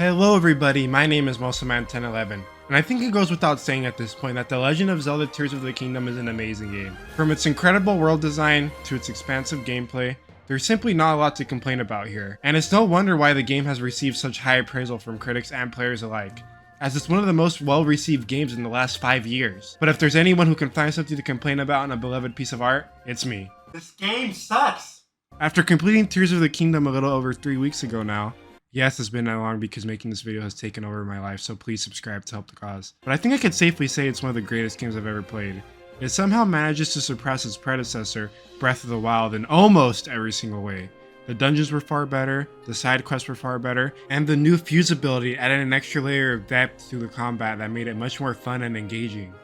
Hello everybody, my name is Mosaman1011, and I think it goes without saying at this point that The Legend of Zelda Tears of the Kingdom is an amazing game. From its incredible world design to its expansive gameplay, there's simply not a lot to complain about here, and it's no wonder why the game has received such high appraisal from critics and players alike, as it's one of the most well-received games in the last 5 years. But if there's anyone who can find something to complain about in a beloved piece of art, it's me. This game sucks! After completing Tears of the Kingdom a little over 3 weeks ago now, yes, it's been that long because making this video has taken over my life, so please subscribe to help the cause. But I think I could safely say it's one of the greatest games I've ever played. It somehow manages to surpass its predecessor, Breath of the Wild, in almost every single way. The dungeons were far better, the side quests were far better, and the new fuse ability added an extra layer of depth to the combat that made it much more fun and engaging.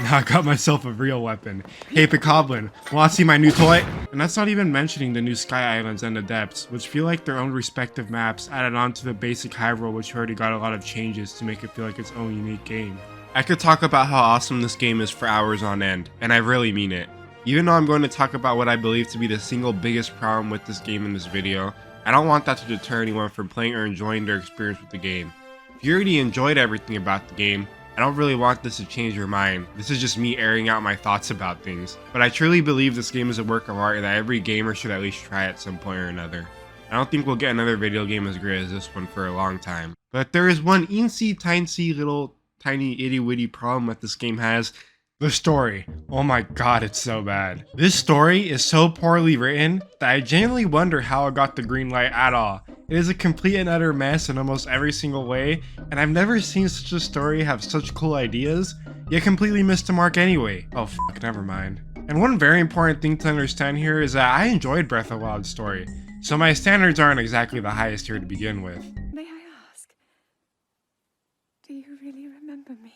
Now I got myself a real weapon. Hey Picoblin, wanna see my new toy? And that's not even mentioning the new Sky Islands and the Depths, which feel like their own respective maps added on to the basic Hyrule, which already got a lot of changes to make it feel like its own unique game. I could talk about how awesome this game is for hours on end, and I really mean it. Even though I'm going to talk about what I believe to be the single biggest problem with this game in this video, I don't want that to deter anyone from playing or enjoying their experience with the game. If you already enjoyed everything about the game, I don't really want this to change your mind. This is just me airing out my thoughts about things. But I truly believe this game is a work of art that every gamer should at least try at some point or another. I don't think we'll get another video game as great as this one for a long time. But there is one teensy little tiny itty witty problem that this game has. The story. Oh my god, it's so bad. This story is so poorly written that I genuinely wonder how it got the green light at all. It is a complete and utter mess in almost every single way, and I've never seen such a story have such cool ideas, yet completely missed the mark anyway. Oh fuck, never mind. And one very important thing to understand here is that I enjoyed Breath of the Wild's story, so my standards aren't exactly the highest here to begin with. May I ask, do you really remember me?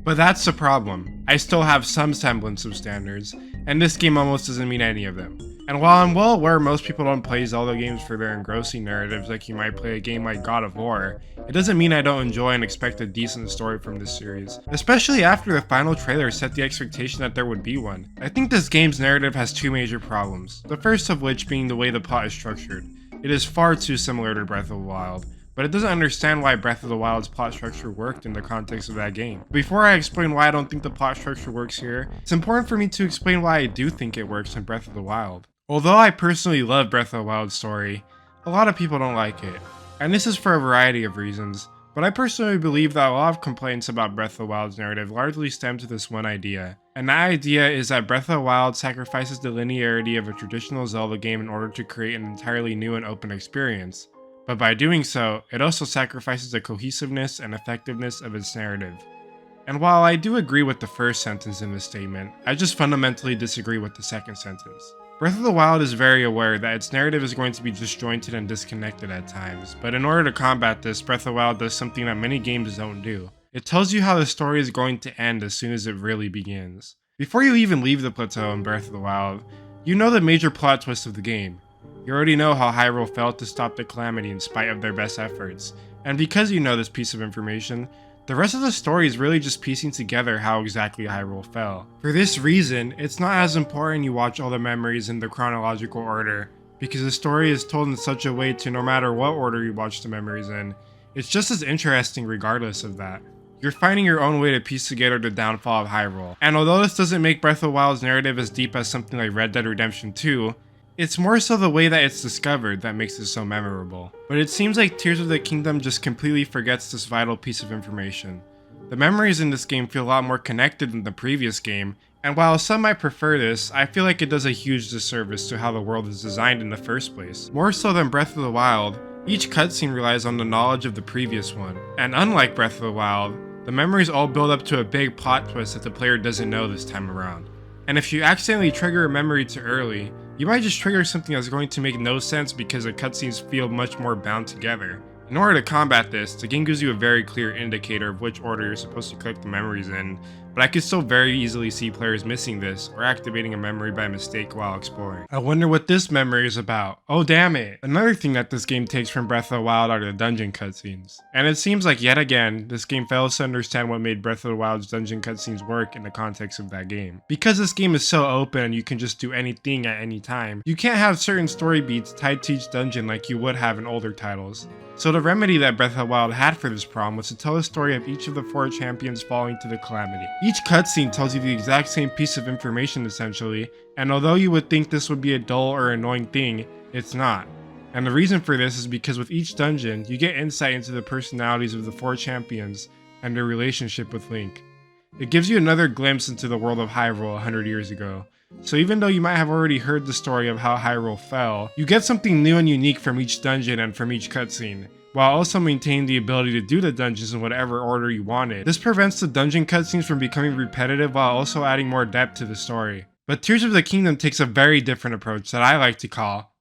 But that's the problem. I still have some semblance of standards, and this game almost doesn't meet any of them. And while I'm well aware most people don't play Zelda games for their engrossing narratives like you might play a game like God of War, it doesn't mean I don't enjoy and expect a decent story from this series. Especially after the final trailer set the expectation that there would be one. I think this game's narrative has two major problems, the first of which being the way the plot is structured. It is far too similar to Breath of the Wild, but it doesn't understand why Breath of the Wild's plot structure worked in the context of that game. Before I explain why I don't think the plot structure works here, it's important for me to explain why I do think it works in Breath of the Wild. Although I personally love Breath of the Wild's story, a lot of people don't like it, and this is for a variety of reasons, but I personally believe that a lot of complaints about Breath of the Wild's narrative largely stem to this one idea, and that idea is that Breath of the Wild sacrifices the linearity of a traditional Zelda game in order to create an entirely new and open experience. But by doing so, it also sacrifices the cohesiveness and effectiveness of its narrative. And while I do agree with the first sentence in this statement, I just fundamentally disagree with the second sentence. Breath of the Wild is very aware that its narrative is going to be disjointed and disconnected at times, but in order to combat this, Breath of the Wild does something that many games don't do. It tells you how the story is going to end as soon as it really begins. Before you even leave the plateau in Breath of the Wild, you know the major plot twist of the game. You already know how Hyrule failed to stop the calamity in spite of their best efforts, and because you know this piece of information, the rest of the story is really just piecing together how exactly Hyrule fell. For this reason, it's not as important you watch all the memories in the chronological order, because the story is told in such a way to no matter what order you watch the memories in, it's just as interesting regardless of that. You're finding your own way to piece together the downfall of Hyrule, and although this doesn't make Breath of the Wild's narrative as deep as something like Red Dead Redemption 2, it's more so the way that it's discovered that makes it so memorable. But it seems like Tears of the Kingdom just completely forgets this vital piece of information. The memories in this game feel a lot more connected than the previous game, and while some might prefer this, I feel like it does a huge disservice to how the world is designed in the first place. More so than Breath of the Wild, each cutscene relies on the knowledge of the previous one, and unlike Breath of the Wild, the memories all build up to a big plot twist that the player doesn't know this time around. And if you accidentally trigger a memory too early, you might just trigger something that's going to make no sense because the cutscenes feel much more bound together. In order to combat this, the game gives you a very clear indicator of which order you're supposed to collect the memories in, but I could still very easily see players missing this or activating a memory by mistake while exploring. I wonder what this memory is about. Oh damn it! Another thing that this game takes from Breath of the Wild are the dungeon cutscenes. And it seems like yet again, this game fails to understand what made Breath of the Wild's dungeon cutscenes work in the context of that game. Because this game is so open and you can just do anything at any time, you can't have certain story beats tied to each dungeon like you would have in older titles. So the remedy that Breath of the Wild had for this problem was to tell the story of each of the 4 champions falling to the calamity. Each cutscene tells you the exact same piece of information essentially, and although you would think this would be a dull or annoying thing, it's not. And the reason for this is because with each dungeon, you get insight into the personalities of the 4 champions and their relationship with Link. It gives you another glimpse into the world of Hyrule 100 years ago. So even though you might have already heard the story of how Hyrule fell, you get something new and unique from each dungeon and from each cutscene, while also maintaining the ability to do the dungeons in whatever order you wanted. This prevents the dungeon cutscenes from becoming repetitive while also adding more depth to the story. But Tears of the Kingdom takes a very different approach that I like to call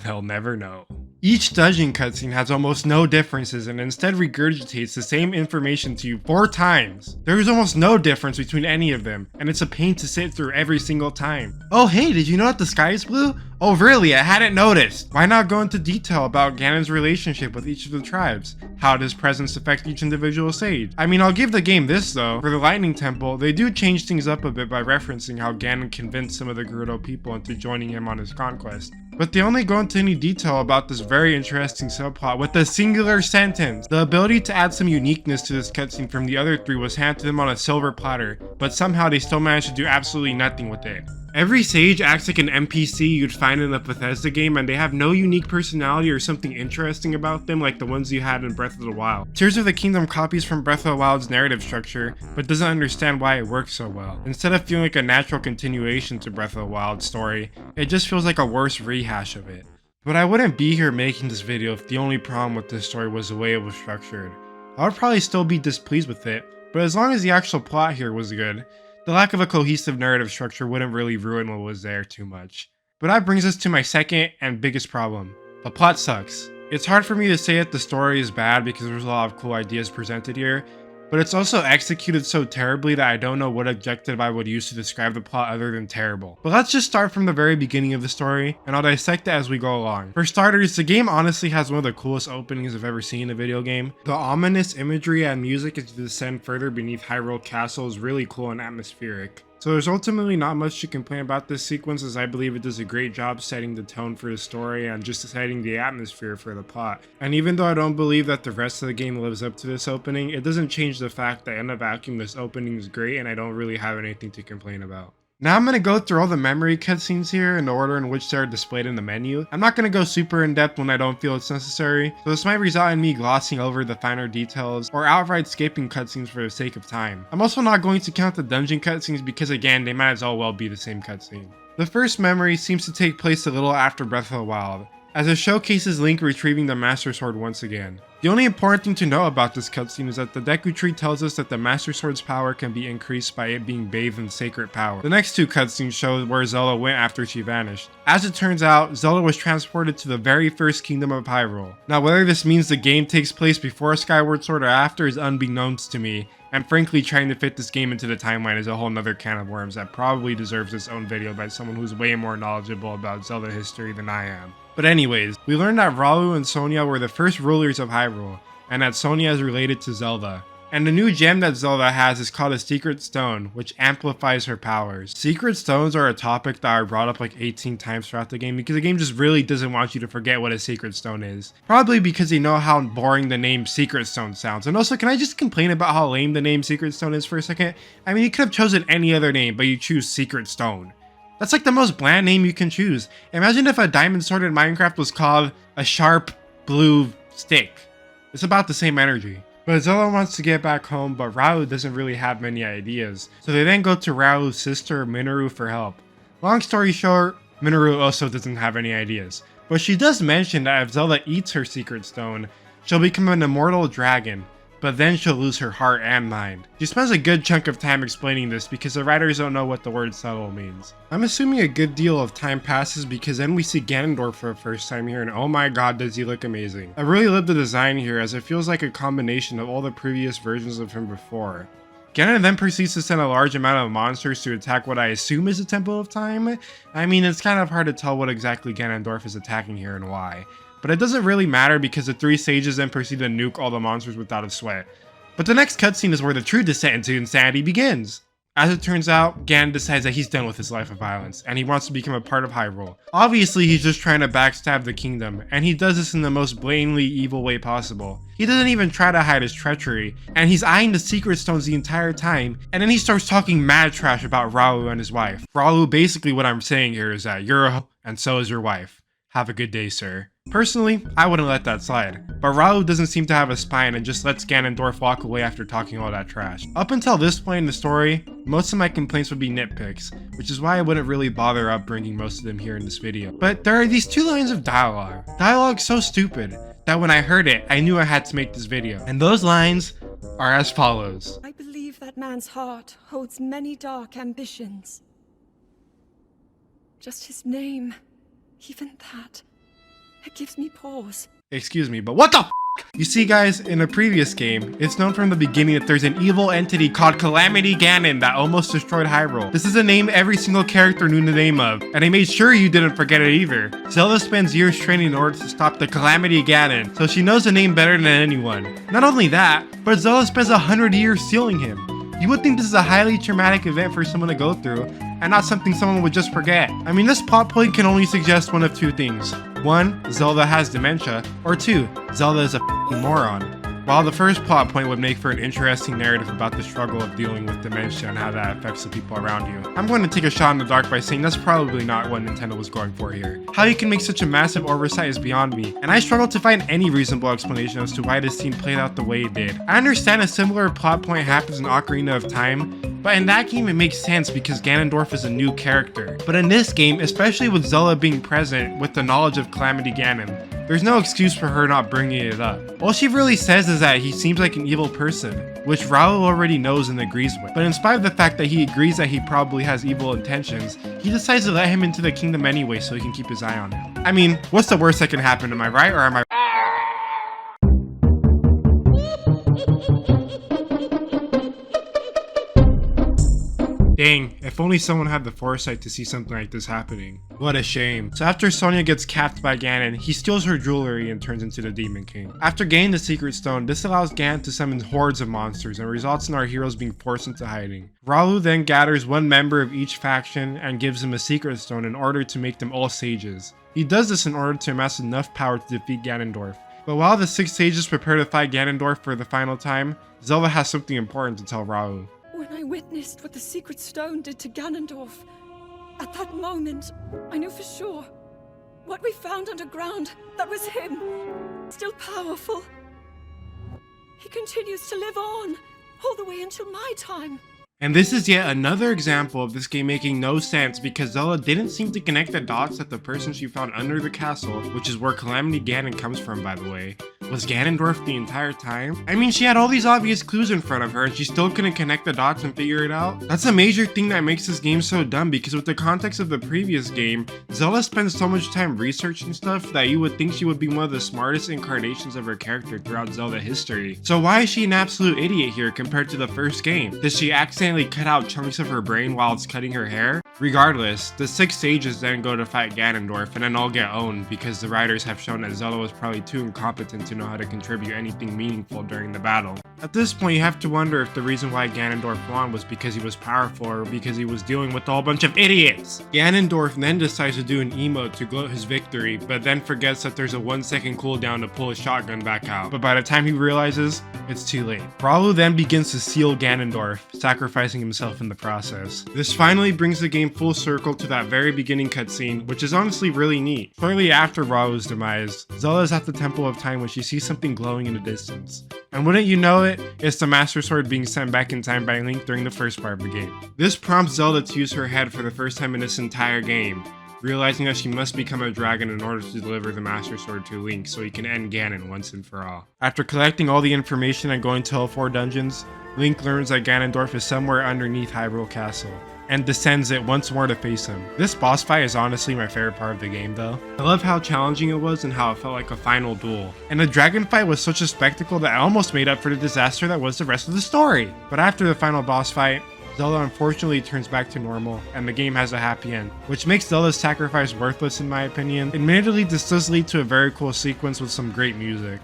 they'll never know. Each dungeon cutscene has almost no differences and instead regurgitates the same information to you 4 times. There is almost no difference between any of them, and it's a pain to sit through every single time. Oh hey, did you know that the sky is blue? Oh really, I hadn't noticed. Why not go into detail about Ganon's relationship with each of the tribes? How does presence affect each individual sage? I mean, I'll give the game this though. For the Lightning Temple, they do change things up a bit by referencing how Ganon convinced some of the Gerudo people into joining him on his conquest. But they only go into any detail about this very interesting subplot with a singular sentence. The ability to add some uniqueness to this cutscene from the other 3 was handed to them on a silver platter, but somehow they still managed to do absolutely nothing with it. Every sage acts like an NPC you'd find in a Bethesda game, and they have no unique personality or something interesting about them like the ones you had in Breath of the Wild. Tears of the Kingdom copies from Breath of the Wild's narrative structure, but doesn't understand why it works so well. Instead of feeling like a natural continuation to Breath of the Wild's story, it just feels like a worse rehash of it. But I wouldn't be here making this video if the only problem with this story was the way it was structured. I would probably still be displeased with it, but as long as the actual plot here was good, the lack of a cohesive narrative structure wouldn't really ruin what was there too much. But that brings us to my second and biggest problem. The plot sucks. It's hard for me to say that the story is bad because there's a lot of cool ideas presented here, but it's also executed so terribly that I don't know what adjective I would use to describe the plot other than terrible. But let's just start from the very beginning of the story, and I'll dissect it as we go along. For starters, the game honestly has one of the coolest openings I've ever seen in a video game. The ominous imagery and music as you descend further beneath Hyrule Castle is really cool and atmospheric. So there's ultimately not much to complain about this sequence, as I believe it does a great job setting the tone for the story and just setting the atmosphere for the plot. And even though I don't believe that the rest of the game lives up to this opening, it doesn't change the fact that in a vacuum this opening is great and I don't really have anything to complain about. Now I'm going to go through all the memory cutscenes here in the order in which they are displayed in the menu. I'm not going to go super in depth when I don't feel it's necessary, so this might result in me glossing over the finer details or outright skipping cutscenes for the sake of time. I'm also not going to count the dungeon cutscenes because again, they might as well be the same cutscene. The first memory seems to take place a little after Breath of the Wild, as it showcases Link retrieving the Master Sword once again. The only important thing to know about this cutscene is that the Deku Tree tells us that the Master Sword's power can be increased by it being bathed in sacred power. The next 2 cutscenes show where Zelda went after she vanished. As it turns out, Zelda was transported to the very first kingdom of Hyrule. Now whether this means the game takes place before Skyward Sword or after is unbeknownst to me, and frankly trying to fit this game into the timeline is a whole nother can of worms that probably deserves its own video by someone who's way more knowledgeable about Zelda history than I am. But anyways, we learned that Ralu and Sonia were the first rulers of Hyrule, and that Sonia is related to Zelda. And the new gem that Zelda has is called a Secret Stone, which amplifies her powers. Secret Stones are a topic that are brought up like 18 times throughout the game because the game just really doesn't want you to forget what a Secret Stone is. Probably because they know how boring the name Secret Stone sounds. And also, can I just complain about how lame the name Secret Stone is for a second? I mean, you could have chosen any other name, but you choose Secret Stone. That's like the most bland name you can choose. Imagine if a diamond sword in Minecraft was called a sharp blue stick. It's about the same energy. But Zelda wants to get back home, but Ralu doesn't really have many ideas. So they then go to Ralu's sister Minoru for help. Long story short, Minoru also doesn't have any ideas. But she does mention that if Zelda eats her Secret Stone, she'll become an immortal dragon. but then she'll lose her heart and mind. She spends a good chunk of time explaining this because the writers don't know what the word subtle means. I'm assuming a good deal of time passes because then we see Ganondorf for the first time here, and oh my god does he look amazing. I really love the design here as it feels like a combination of all the previous versions of him before. Ganon then proceeds to send a large amount of monsters to attack what I assume is a Temple of Time. I mean, it's kind of hard to tell what exactly Ganondorf is attacking here and why. But it doesn't really matter because the 3 sages then proceed to nuke all the monsters without a sweat. But the next cutscene is where the true descent into insanity begins. As it turns out, Ganon decides that he's done with his life of violence, and he wants to become a part of Hyrule. Obviously, he's just trying to backstab the kingdom, and he does this in the most blatantly evil way possible. He doesn't even try to hide his treachery, and he's eyeing the secret stones the entire time, and then he starts talking mad trash about Raulu and his wife. Raulu, basically what I'm saying here is that you're a hoe, and so is your wife. Have a good day, sir. Personally, I wouldn't let that slide, but Raulu doesn't seem to have a spine and just lets Ganondorf walk away after talking all that trash. Up until this point in the story, most of my complaints would be nitpicks, which is why I wouldn't really bother up bringing most of them here in this video. But there are these 2 lines of dialogue. Dialogue so stupid that when I heard it, I knew I had to make this video. And those lines are as follows. I believe that man's heart holds many dark ambitions. Just his name, even that. It gives me pause. Excuse me, but what the f***? You see guys, in a previous game, it's known from the beginning that there's an evil entity called Calamity Ganon that almost destroyed Hyrule. This is a name every single character knew the name of, and I made sure you didn't forget it either. Zelda spends years training in order to stop the Calamity Ganon, so she knows the name better than anyone. Not only that, but Zelda spends 100 years stealing him. You would think this is a highly traumatic event for someone to go through, and not something someone would just forget. I mean, this plot point can only suggest one of 2 things. 1, Zelda has dementia, or 2, Zelda is a f***ing moron. While the first plot point would make for an interesting narrative about the struggle of dealing with dementia and how that affects the people around you, I'm going to take a shot in the dark by saying that's probably not what Nintendo was going for here. How you can make such a massive oversight is beyond me, and I struggle to find any reasonable explanation as to why this scene played out the way it did. I understand a similar plot point happens in Ocarina of Time, but in that game it makes sense because Ganondorf is a new character. But in this game, especially with Zelda being present with the knowledge of Calamity Ganon, there's no excuse for her not bringing it up. All she really says is that he seems like an evil person, which Raul already knows and agrees with. But in spite of the fact that he agrees that he probably has evil intentions, he decides to let him into the kingdom anyway so he can keep his eye on him. I mean, what's the worst that can happen, am I right or am I Dang, if only someone had the foresight to see something like this happening. What a shame. So after Sonia gets capped by Ganon, he steals her jewelry and turns into the Demon King. After gaining the Secret Stone, this allows Ganon to summon hordes of monsters and results in our heroes being forced into hiding. Raulu then gathers one member of each faction and gives him a Secret Stone in order to make them all sages. He does this in order to amass enough power to defeat Ganondorf. But while the 6 sages prepare to fight Ganondorf for the final time, Zelda has something important to tell Raulu. When I witnessed what the Secret Stone did to Ganondorf, at that moment, I knew for sure what we found underground, that was him, still powerful. He continues to live on, all the way until my time. And this is yet another example of this game making no sense because Zelda didn't seem to connect the dots that the person she found under the castle, which is where Calamity Ganon comes from by the way, was Ganondorf the entire time? I mean, she had all these obvious clues in front of her and she still couldn't connect the dots and figure it out? That's a major thing that makes this game so dumb because with the context of the previous game, Zelda spends so much time researching stuff that you would think she would be one of the smartest incarnations of her character throughout Zelda history. So why is she an absolute idiot here compared to the first game? Does she accidentally cut out chunks of her brain while it's cutting her hair? Regardless, the 6 sages then go to fight Ganondorf and then all get owned because the writers have shown that Zelda was probably too incompetent to know how to contribute anything meaningful during the battle. At this point you have to wonder if the reason why Ganondorf won was because he was powerful or because he was dealing with a whole bunch of idiots. Ganondorf then decides to do an emote to gloat his victory, but then forgets that there's a 1-second cooldown to pull his shotgun back out. But by the time he realizes, it's too late. Raulu then begins to seal Ganondorf, sacrificing himself in the process. This finally brings the game full circle to that very beginning cutscene, which is honestly really neat. Shortly after Raulu's demise, Zelda is at the Temple of Time when she sees something glowing in the distance. And wouldn't you know it, it's the Master Sword being sent back in time by Link during the first part of the game. This prompts Zelda to use her head for the first time in this entire game. realizing that she must become a dragon in order to deliver the Master Sword to Link so he can end Ganon once and for all. After collecting all the information and going to all 4 dungeons, Link learns that Ganondorf is somewhere underneath Hyrule Castle, and descends it once more to face him. This boss fight is honestly my favorite part of the game though. I love how challenging it was and how it felt like a final duel. And the dragon fight was such a spectacle that I almost made up for the disaster that was the rest of the story. But after the final boss fight, Zelda unfortunately turns back to normal, and the game has a happy end, which makes Zelda's sacrifice worthless in my opinion. Admittedly, this does lead to a very cool sequence with some great music.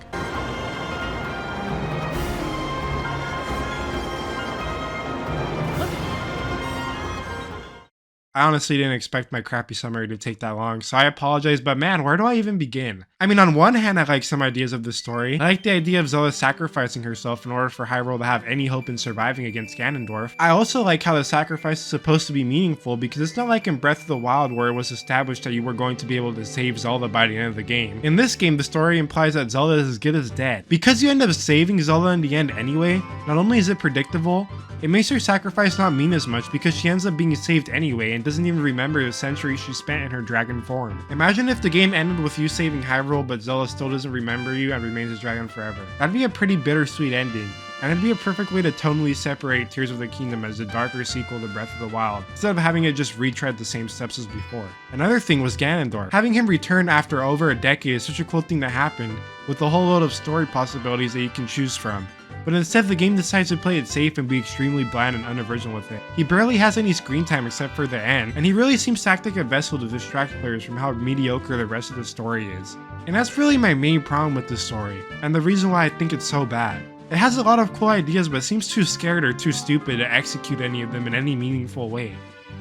I honestly didn't expect my crappy summary to take that long, so I apologize, but man, where do I even begin? I mean, on one hand, I like some ideas of the story. I like the idea of Zelda sacrificing herself in order for Hyrule to have any hope in surviving against Ganondorf. I also like how the sacrifice is supposed to be meaningful, because it's not like in Breath of the Wild where it was established that you were going to be able to save Zelda by the end of the game. In this game, the story implies that Zelda is as good as dead. Because you end up saving Zelda in the end anyway, not only is it predictable, it makes her sacrifice not mean as much because she ends up being saved anyway and doesn't even remember the centuries she spent in her dragon form. Imagine if the game ended with you saving Hyrule but Zelda still doesn't remember you and remains a dragon forever. That'd be a pretty bittersweet ending, and it'd be a perfect way to tonally separate Tears of the Kingdom as a darker sequel to Breath of the Wild, instead of having it just retread the same steps as before. Another thing was Ganondorf. Having him return after over a decade is such a cool thing to happen, with a whole load of story possibilities that you can choose from. But instead the game decides to play it safe and be extremely bland and unoriginal with it. He barely has any screen time except for the end, and he really seems to act like a vessel to distract players from how mediocre the rest of the story is. And that's really my main problem with this story, and the reason why I think it's so bad. It has a lot of cool ideas but seems too scared or too stupid to execute any of them in any meaningful way.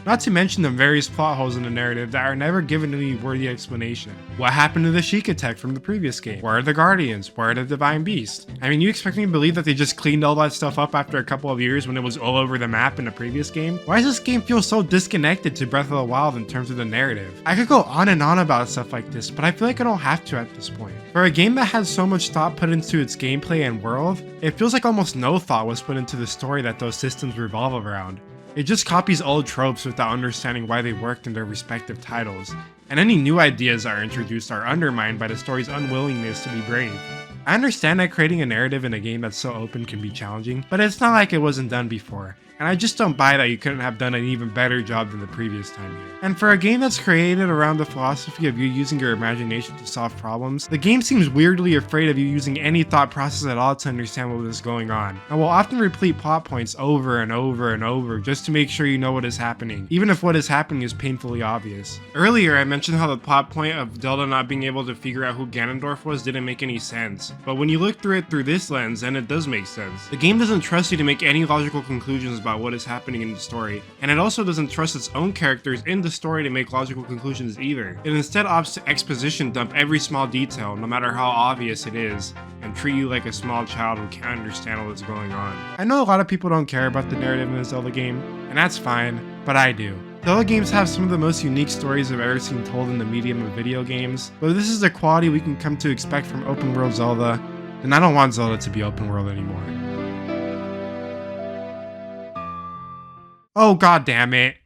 Not to mention the various plot holes in the narrative that are never given any worthy explanation. What happened to the Sheikah tech from the previous game? Where are the Guardians? Where are the Divine Beasts? I mean, you expect me to believe that they just cleaned all that stuff up after a couple of years when it was all over the map in the previous game? Why does this game feel so disconnected to Breath of the Wild in terms of the narrative? I could go on and on about stuff like this, but I feel like I don't have to at this point. For a game that has so much thought put into its gameplay and world, it feels like almost no thought was put into the story that those systems revolve around. It just copies old tropes without understanding why they worked in their respective titles, and any new ideas that are introduced are undermined by the story's unwillingness to be brave. I understand that creating a narrative in a game that's so open can be challenging, but it's not like it wasn't done before, and I just don't buy that you couldn't have done an even better job than the previous time here. And for a game that's created around the philosophy of you using your imagination to solve problems, the game seems weirdly afraid of you using any thought process at all to understand what is going on, and will often repeat plot points over and over and over just to make sure you know what is happening, even if what is happening is painfully obvious. Earlier I mentioned how the plot point of Zelda not being able to figure out who Ganondorf was didn't make any sense, but when you look through it through this lens, then it does make sense. The game doesn't trust you to make any logical conclusions about what is happening in the story, and it also doesn't trust its own characters in the story to make logical conclusions either. It instead opts to exposition dump every small detail, no matter how obvious it is, and treat you like a small child who can't understand what's going on. I know a lot of people don't care about the narrative in a Zelda game, and that's fine, but I do. Zelda games have some of the most unique stories I've ever seen told in the medium of video games, but if this is the quality we can come to expect from open world Zelda, then I don't want Zelda to be open world anymore. Oh god damn it.